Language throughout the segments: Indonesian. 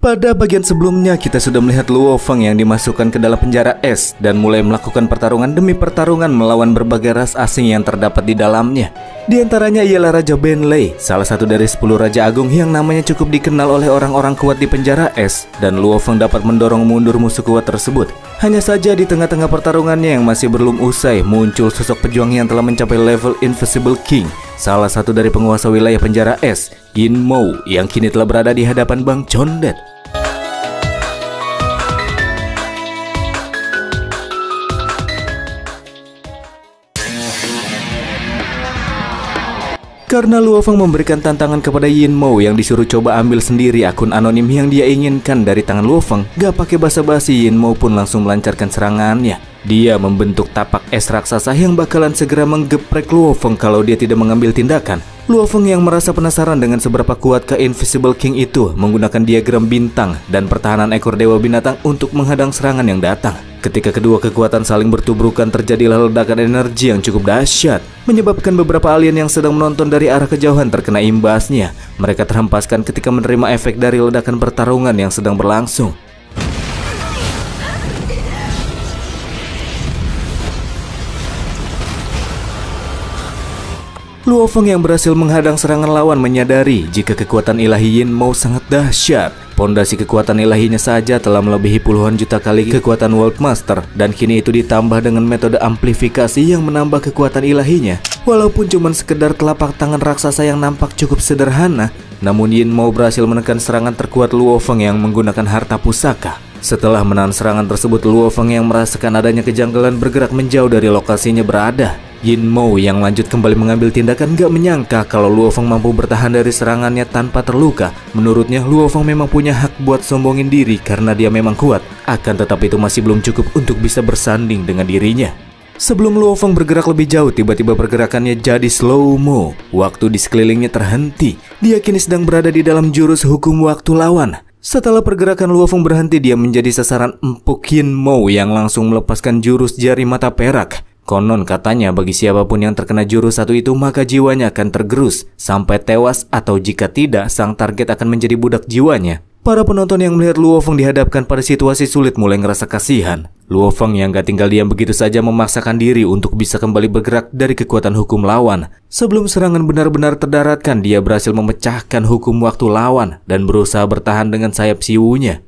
Pada bagian sebelumnya kita sudah melihat Luo Feng yang dimasukkan ke dalam penjara es dan mulai melakukan pertarungan demi pertarungan melawan berbagai ras asing yang terdapat di dalamnya. Di antaranya ialah Raja Benlei, salah satu dari 10 Raja Agung yang namanya cukup dikenal oleh orang-orang kuat di penjara es, dan Luo Feng dapat mendorong mundur musuh kuat tersebut. Hanya saja di tengah-tengah pertarungannya yang masih belum usai, muncul sosok pejuang yang telah mencapai level Invisible King, salah satu dari penguasa wilayah penjara es, Yin Mou, yang kini telah berada di hadapan Bang Condet. Karena Luo Feng memberikan tantangan kepada Yin Mou yang disuruh coba ambil sendiri akun anonim yang dia inginkan dari tangan Luo Feng, gak pakai basa-basi Yin Mou pun langsung melancarkan serangannya. Dia membentuk tapak es raksasa yang bakalan segera menggeprek Luo Feng kalau dia tidak mengambil tindakan. Luo Feng yang merasa penasaran dengan seberapa kuat ke Invisible King itu menggunakan diagram bintang dan pertahanan ekor dewa binatang untuk menghadang serangan yang datang. Ketika kedua kekuatan saling bertubrukan, terjadilah ledakan energi yang cukup dahsyat, menyebabkan beberapa alien yang sedang menonton dari arah kejauhan terkena imbasnya. Mereka terhempaskan ketika menerima efek dari ledakan pertarungan yang sedang berlangsung. Luo Feng yang berhasil menghadang serangan lawan menyadari jika kekuatan ilahi Yin Mou sangat dahsyat. Pondasi kekuatan ilahinya saja telah melebihi puluhan juta kali kekuatan World Master, dan kini itu ditambah dengan metode amplifikasi yang menambah kekuatan ilahinya. Walaupun cuma sekedar telapak tangan raksasa yang nampak cukup sederhana, namun Yin Mou berhasil menekan serangan terkuat Luo Feng yang menggunakan harta pusaka. Setelah menahan serangan tersebut, Luo Feng yang merasakan adanya kejanggalan bergerak menjauh dari lokasinya berada. Yin Mou yang lanjut kembali mengambil tindakan gak menyangka kalau Luo Feng mampu bertahan dari serangannya tanpa terluka. Menurutnya Luo Feng memang punya hak buat sombongin diri karena dia memang kuat. Akan tetapi itu masih belum cukup untuk bisa bersanding dengan dirinya. Sebelum Luo Feng bergerak lebih jauh, tiba-tiba pergerakannya jadi slow-mo. Waktu di sekelilingnya terhenti. Dia kini sedang berada di dalam jurus hukum waktu lawan. Setelah pergerakan Luo Feng berhenti, dia menjadi sasaran empuk Yin Mou yang langsung melepaskan jurus jari mata perak. Konon katanya bagi siapapun yang terkena jurus satu itu maka jiwanya akan tergerus sampai tewas, atau jika tidak sang target akan menjadi budak jiwanya. Para penonton yang melihat Luo Feng dihadapkan pada situasi sulit mulai ngerasa kasihan. Luo Feng yang gak tinggal diam begitu saja memaksakan diri untuk bisa kembali bergerak dari kekuatan hukum lawan. Sebelum serangan benar-benar terdaratkan, dia berhasil memecahkan hukum waktu lawan dan berusaha bertahan dengan sayap siwunya.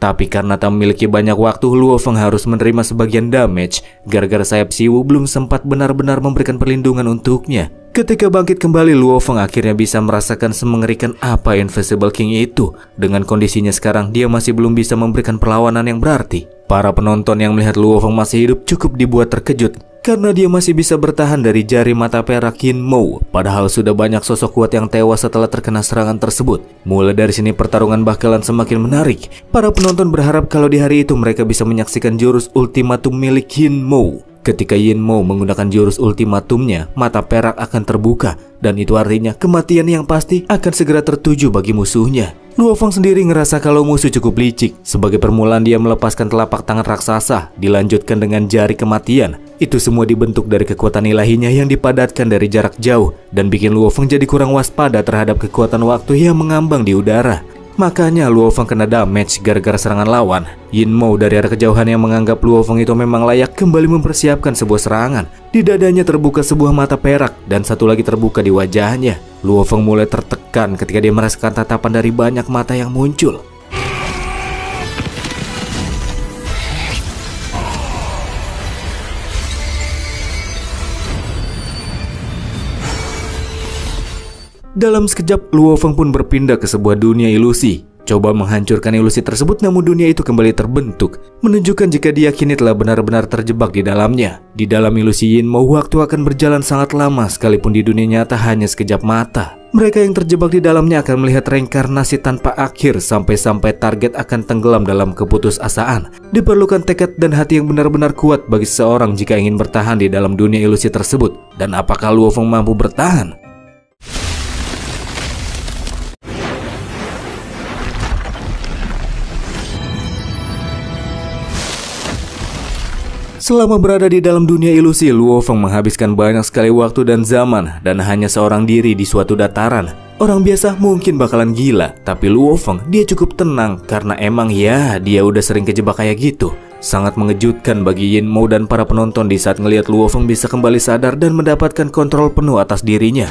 Tapi karena tak memiliki banyak waktu, Luo Feng harus menerima sebagian damage gara-gara sayap siwu belum sempat benar-benar memberikan perlindungan untuknya. Ketika bangkit kembali, Luo Feng akhirnya bisa merasakan semengerikan apa Invisible King itu. Dengan kondisinya sekarang, dia masih belum bisa memberikan perlawanan yang berarti. Para penonton yang melihat Luo Feng masih hidup cukup dibuat terkejut karena dia masih bisa bertahan dari jari mata perak Yin Mou. Padahal sudah banyak sosok kuat yang tewas setelah terkena serangan tersebut. Mulai dari sini pertarungan bakalan semakin menarik. Para penonton berharap kalau di hari itu mereka bisa menyaksikan jurus ultimatum milik Yin Mou. Ketika Yin Mou menggunakan jurus ultimatumnya, mata perak akan terbuka, dan itu artinya kematian yang pasti akan segera tertuju bagi musuhnya. Luo Feng sendiri ngerasa kalau musuh cukup licik. Sebagai permulaan dia melepaskan telapak tangan raksasa, dilanjutkan dengan jari kematian. Itu semua dibentuk dari kekuatan ilahinya yang dipadatkan dari jarak jauh, dan bikin Luo Feng jadi kurang waspada terhadap kekuatan waktu yang mengambang di udara. Makanya Luo Feng kena damage gara-gara serangan lawan. Yin Mou dari arah kejauhan yang menganggap Luo Feng itu memang layak kembali mempersiapkan sebuah serangan. Di dadanya terbuka sebuah mata perak dan satu lagi terbuka di wajahnya. Luo Feng mulai tertekan ketika dia merasakan tatapan dari banyak mata yang muncul. Dalam sekejap, Luo Feng pun berpindah ke sebuah dunia ilusi. Coba menghancurkan ilusi tersebut, namun dunia itu kembali terbentuk, menunjukkan jika dia kini telah benar-benar terjebak di dalamnya. Di dalam ilusi Yin Mou, waktu akan berjalan sangat lama, sekalipun di dunia nyata hanya sekejap mata. Mereka yang terjebak di dalamnya akan melihat reinkarnasi tanpa akhir sampai-sampai target akan tenggelam dalam keputusasaan. Diperlukan tekad dan hati yang benar-benar kuat bagi seseorang jika ingin bertahan di dalam dunia ilusi tersebut. Dan apakah Luo Feng mampu bertahan? Selama berada di dalam dunia ilusi, Luo Feng menghabiskan banyak sekali waktu dan zaman dan hanya seorang diri di suatu dataran. Orang biasa mungkin bakalan gila, tapi Luo Feng dia cukup tenang karena emang ya dia udah sering kejebak kayak gitu. Sangat mengejutkan bagi Yin Mo dan para penonton di saat ngelihat Luo Feng bisa kembali sadar dan mendapatkan kontrol penuh atas dirinya.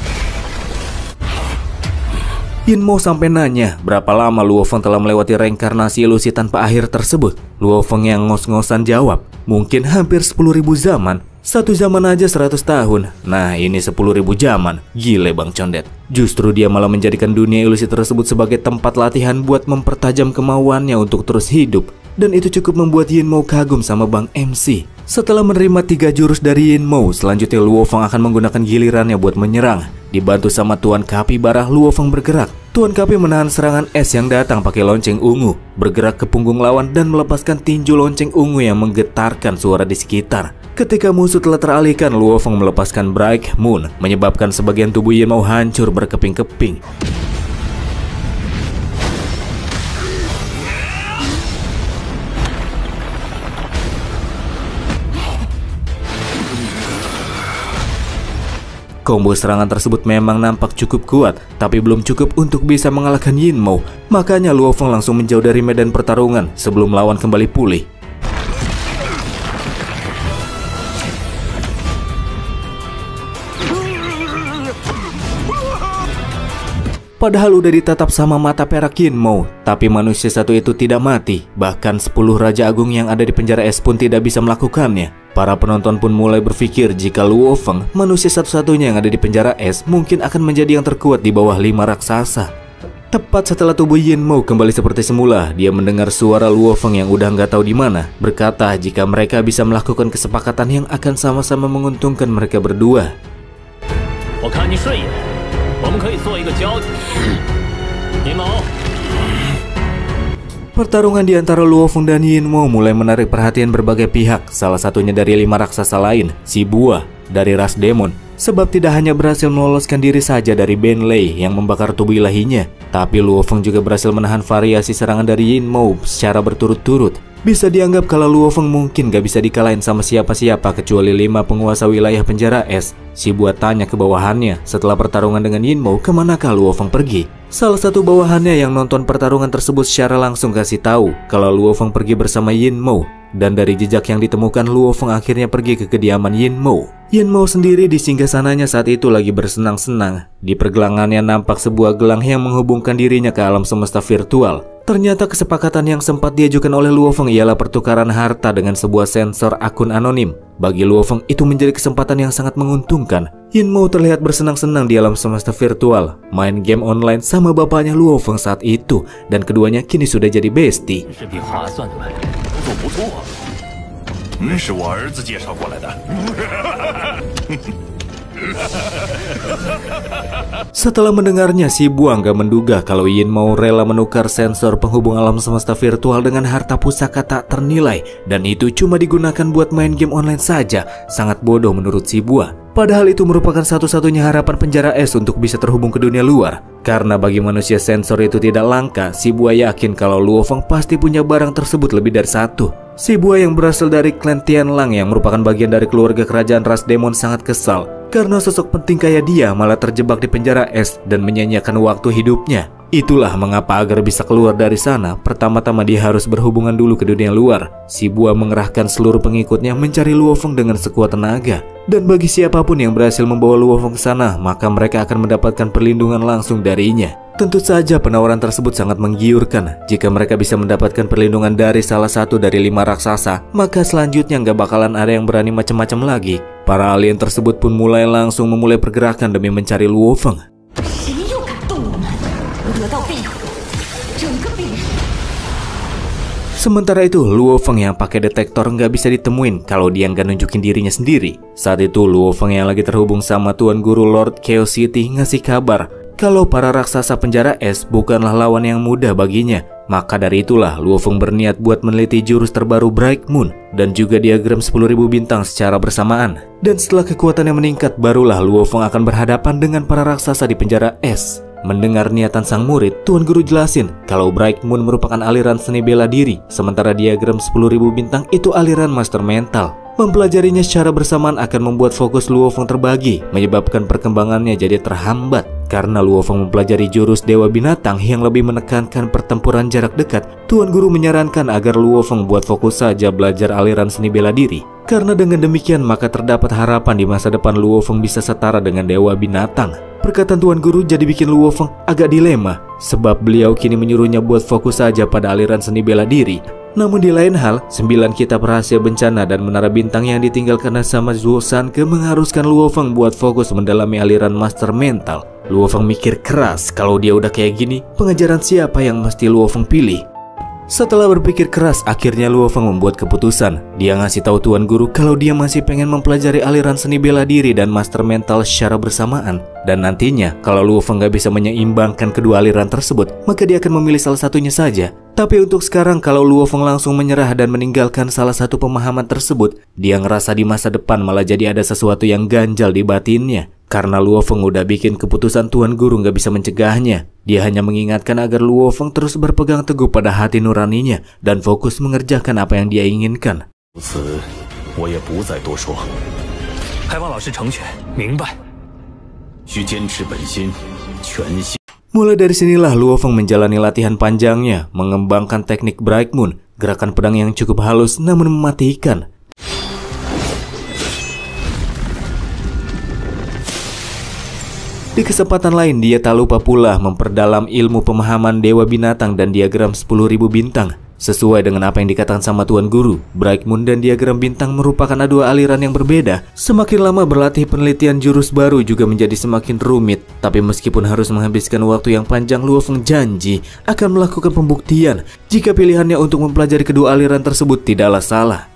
Yin Mo sampai nanya berapa lama Luo Feng telah melewati reinkarnasi ilusi tanpa akhir tersebut. Luo Feng yang ngos-ngosan jawab, mungkin hampir 10.000 zaman. Satu zaman aja 100 tahun. Nah ini 10.000 zaman. Gile Bang Condet. Justru dia malah menjadikan dunia ilusi tersebut sebagai tempat latihan buat mempertajam kemauannya untuk terus hidup. Dan itu cukup membuat Yin Mo kagum sama Bang MC. Setelah menerima 3 jurus dari Yin Mo, selanjutnya Luo Feng akan menggunakan gilirannya buat menyerang. Dibantu sama Tuan Kapibara, Luo Feng bergerak. Tuan Kapi menahan serangan es yang datang pakai lonceng ungu, bergerak ke punggung lawan dan melepaskan tinju lonceng ungu yang menggetarkan suara di sekitar. Ketika musuh telah teralihkan, Luo Feng melepaskan Bright Moon, menyebabkan sebagian tubuh Yin Mo hancur berkeping-keping. Combo serangan tersebut memang nampak cukup kuat, tapi belum cukup untuk bisa mengalahkan Yin Mo. Makanya Luo Feng langsung menjauh dari medan pertarungan sebelum lawan kembali pulih. Padahal udah ditatap sama mata perak Yin Mo, tapi manusia satu itu tidak mati. Bahkan 10 Raja Agung yang ada di penjara es pun tidak bisa melakukannya. Para penonton pun mulai berpikir jika Luo Feng, manusia satu-satunya yang ada di penjara es, mungkin akan menjadi yang terkuat di bawah 5 raksasa. Tepat setelah tubuh Yin Mo kembali seperti semula, dia mendengar suara Luo Feng yang udah nggak tahu di mana, berkata jika mereka bisa melakukan kesepakatan yang akan sama-sama menguntungkan mereka berdua. Pertarungan di antara Luo Feng dan Yin Mo mulai menarik perhatian berbagai pihak, salah satunya dari 5 raksasa lain, si Bua dari ras demon. Sebab tidak hanya berhasil meloloskan diri saja dari Ben Lei yang membakar tubuh ilahinya, tapi Luo Feng juga berhasil menahan variasi serangan dari Yin Mo secara berturut-turut. Bisa dianggap kalau Luo Feng mungkin gak bisa dikalahin sama siapa-siapa kecuali 5 penguasa wilayah penjara es. Si Bua tanya ke bawahannya setelah pertarungan dengan Yin Mo, kemanakah Luo Feng pergi? Salah satu bawahannya yang nonton pertarungan tersebut secara langsung kasih tahu kalau Luo Feng pergi bersama Yin Mo. Dan dari jejak yang ditemukan, Luo Feng akhirnya pergi ke kediaman Yin Mo. Yin Mo sendiri di singgasananya saat itu lagi bersenang-senang. Di pergelangannya nampak sebuah gelang yang menghubungkan dirinya ke alam semesta virtual. Ternyata kesepakatan yang sempat diajukan oleh Luo Feng ialah pertukaran harta dengan sebuah sensor akun anonim. Bagi Luo Feng itu menjadi kesempatan yang sangat menguntungkan. Yin Mo terlihat bersenang-senang di alam semesta virtual, main game online sama bapaknya Luo Feng saat itu, dan keduanya kini sudah jadi bestie. Setelah mendengarnya, si Bua nggak menduga kalau Yin Mo rela menukar sensor penghubung alam semesta virtual dengan harta pusaka tak ternilai, dan itu cuma digunakan buat main game online saja. Sangat bodoh menurut si Bua. Padahal itu merupakan satu-satunya harapan penjara es untuk bisa terhubung ke dunia luar. Karena bagi manusia sensor itu tidak langka, si Bua yakin kalau Luo Feng pasti punya barang tersebut lebih dari satu. Si Bua yang berasal dari klan Tianlang yang merupakan bagian dari keluarga kerajaan ras demon sangat kesal karena sosok penting kayak dia malah terjebak di penjara es dan menyanyiakan waktu hidupnya. Itulah mengapa agar bisa keluar dari sana, pertama-tama dia harus berhubungan dulu ke dunia luar. Si Bua mengerahkan seluruh pengikutnya mencari Luo Feng dengan sekuat tenaga. Dan bagi siapapun yang berhasil membawa Luo Feng ke sana, maka mereka akan mendapatkan perlindungan langsung darinya. Tentu saja penawaran tersebut sangat menggiurkan. Jika mereka bisa mendapatkan perlindungan dari salah satu dari 5 raksasa, maka selanjutnya nggak bakalan ada yang berani macam-macam lagi. Para alien tersebut pun langsung memulai pergerakan demi mencari Luo Feng. Sementara itu, Luo Feng yang pakai detektor nggak bisa ditemuin kalau dia nggak nunjukin dirinya sendiri. Saat itu, Luo Feng yang lagi terhubung sama Tuan Guru Lord Chaos City ngasih kabar kalau para raksasa penjara es bukanlah lawan yang mudah baginya. Maka dari itulah Luo Feng berniat buat meneliti jurus terbaru Bright Moon dan juga diagram 10.000 bintang secara bersamaan. Dan setelah kekuatannya meningkat, barulah Luo Feng akan berhadapan dengan para raksasa di penjara es. Mendengar niatan sang murid, Tuan Guru jelasin kalau Bright Moon merupakan aliran seni bela diri, sementara diagram 10.000 bintang itu aliran master mental. Mempelajarinya secara bersamaan akan membuat fokus Luo Feng terbagi, menyebabkan perkembangannya jadi terhambat. Karena Luo Feng mempelajari jurus Dewa Binatang yang lebih menekankan pertempuran jarak dekat, Tuan Guru menyarankan agar Luo Feng buat fokus saja belajar aliran seni bela diri. Karena dengan demikian maka terdapat harapan di masa depan Luo Feng bisa setara dengan Dewa Binatang. Perkataan Tuan Guru jadi bikin Luo Feng agak dilema, sebab beliau kini menyuruhnya buat fokus saja pada aliran seni bela diri. Namun di lain hal, 9 kitab rahasia bencana dan menara bintang yang ditinggalkan sama Zuo Sanke mengharuskan Luo Feng buat fokus mendalami aliran master mental. Luo Feng mikir keras, kalau dia udah kayak gini, pengajaran siapa yang mesti Luo Feng pilih? Setelah berpikir keras, akhirnya Luo Feng membuat keputusan. Dia ngasih tahu Tuan Guru kalau dia masih pengen mempelajari aliran seni bela diri dan master mental secara bersamaan. Dan nantinya, kalau Luo Feng gak bisa menyeimbangkan kedua aliran tersebut, maka dia akan memilih salah satunya saja. Tapi untuk sekarang, kalau Luo Feng langsung menyerah dan meninggalkan salah satu pemahaman tersebut, dia ngerasa di masa depan malah jadi ada sesuatu yang ganjal di batinnya. Karena Luo Feng udah bikin keputusan Tuan Guru gak bisa mencegahnya. Dia hanya mengingatkan agar Luo Feng terus berpegang teguh pada hati nuraninya dan fokus mengerjakan apa yang dia inginkan. Mulai dari sinilah Luo Feng menjalani latihan panjangnya, mengembangkan teknik Bright Moon, gerakan pedang yang cukup halus namun mematikan. Di kesempatan lain, dia tak lupa pula memperdalam ilmu pemahaman Dewa Binatang dan diagram 10.000 bintang. Sesuai dengan apa yang dikatakan sama Tuan Guru, Bright Moon dan diagram bintang merupakan dua aliran yang berbeda. Semakin lama berlatih, penelitian jurus baru juga menjadi semakin rumit. Tapi meskipun harus menghabiskan waktu yang panjang, Luo Feng janji akan melakukan pembuktian jika pilihannya untuk mempelajari kedua aliran tersebut tidaklah salah.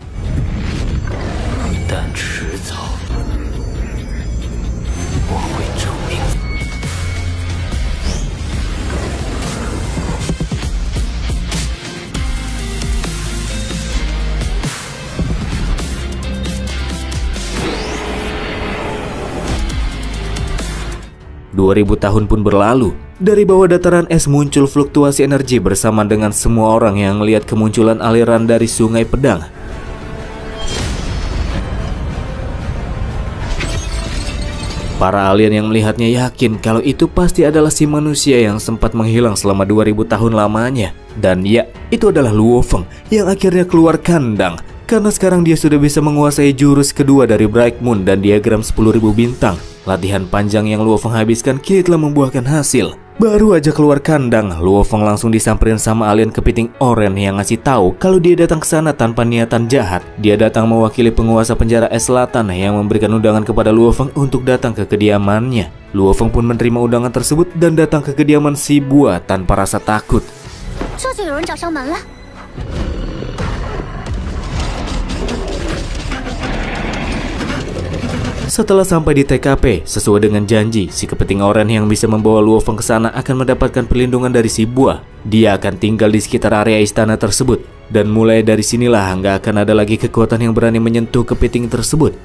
Ribu tahun pun berlalu. Dari bawah dataran es muncul fluktuasi energi bersama dengan semua orang yang melihat kemunculan aliran dari sungai pedang. Para alien yang melihatnya yakin kalau itu pasti adalah si manusia yang sempat menghilang selama 2000 tahun lamanya. Dan ya, itu adalah Luo Feng yang akhirnya keluar kandang. Karena sekarang dia sudah bisa menguasai jurus kedua dari Bright Moon dan diagram 10.000 bintang. Latihan panjang yang Luo Feng habiskan kini telah membuahkan hasil. Baru aja keluar kandang, Luo Feng langsung disamperin sama alien kepiting oranye yang ngasih tahu kalau dia datang ke sana tanpa niatan jahat. Dia datang mewakili penguasa penjara es selatan yang memberikan undangan kepada Luo Feng untuk datang ke kediamannya. Luo Feng pun menerima undangan tersebut dan datang ke kediaman si Bua tanpa rasa takut. Setelah sampai di TKP, sesuai dengan janji, si kepiting oranye yang bisa membawa Luo Feng ke sana akan mendapatkan perlindungan dari si Bua. Dia akan tinggal di sekitar area istana tersebut, dan mulai dari sinilah nggak akan ada lagi kekuatan yang berani menyentuh kepiting tersebut.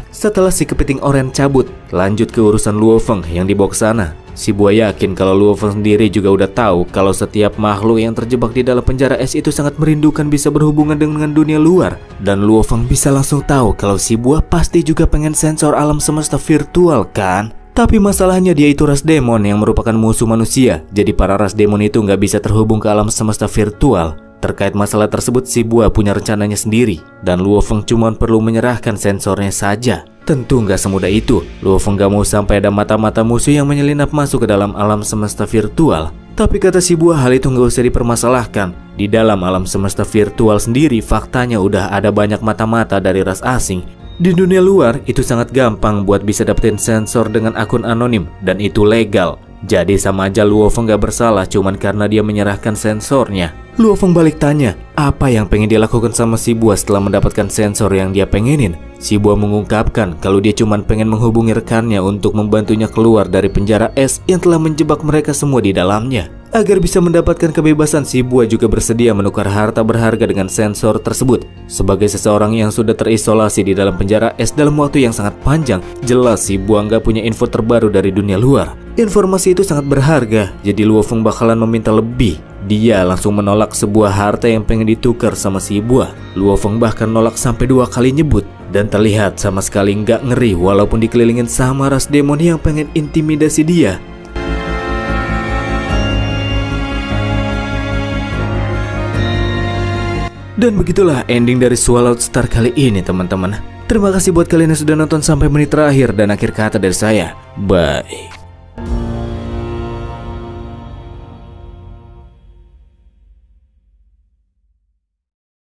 Setelah si kepiting oranye cabut, lanjut ke urusan Luo Feng yang dibawa ke sana. Si Bua yakin kalau Luo Feng sendiri juga udah tahu kalau setiap makhluk yang terjebak di dalam penjara es itu sangat merindukan bisa berhubungan dengan dunia luar. Dan Luo Feng bisa langsung tahu kalau si Bua pasti juga pengen sensor alam semesta virtual kan? Tapi masalahnya dia itu ras demon yang merupakan musuh manusia. Jadi para ras demon itu nggak bisa terhubung ke alam semesta virtual. Terkait masalah tersebut, si Bua punya rencananya sendiri. Dan Luo Feng cuma perlu menyerahkan sensornya saja. Tentu nggak semudah itu. Luo Feng gak mau sampai ada mata-mata musuh yang menyelinap masuk ke dalam alam semesta virtual. Tapi kata si Bua, hal itu nggak usah dipermasalahkan. Di dalam alam semesta virtual sendiri, faktanya udah ada banyak mata-mata dari ras asing. Di dunia luar, itu sangat gampang buat bisa dapetin sensor dengan akun anonim. Dan itu legal. Jadi sama aja Luo Feng gak bersalah cuman karena dia menyerahkan sensornya. Luo Feng balik tanya, apa yang pengen dia lakukan sama si Bua setelah mendapatkan sensor yang dia pengenin? Si Bua mengungkapkan kalau dia cuma pengen menghubungi rekannya untuk membantunya keluar dari penjara es yang telah menjebak mereka semua di dalamnya. Agar bisa mendapatkan kebebasan, si Bua juga bersedia menukar harta berharga dengan sensor tersebut. Sebagai seseorang yang sudah terisolasi di dalam penjara es dalam waktu yang sangat panjang, jelas si Bua nggak punya info terbaru dari dunia luar. Informasi itu sangat berharga, jadi Luo Feng bakalan meminta lebih. Dia langsung menolak sebuah harta yang pengen ditukar sama si Bua. Luo Feng bahkan nolak sampai 2 kali nyebut, dan terlihat sama sekali nggak ngeri walaupun dikelilingin sama ras demon yang pengen intimidasi dia. Dan begitulah ending dari Swallowed Star kali ini, teman-teman. Terima kasih buat kalian yang sudah nonton sampai menit terakhir, dan akhir kata dari saya, bye.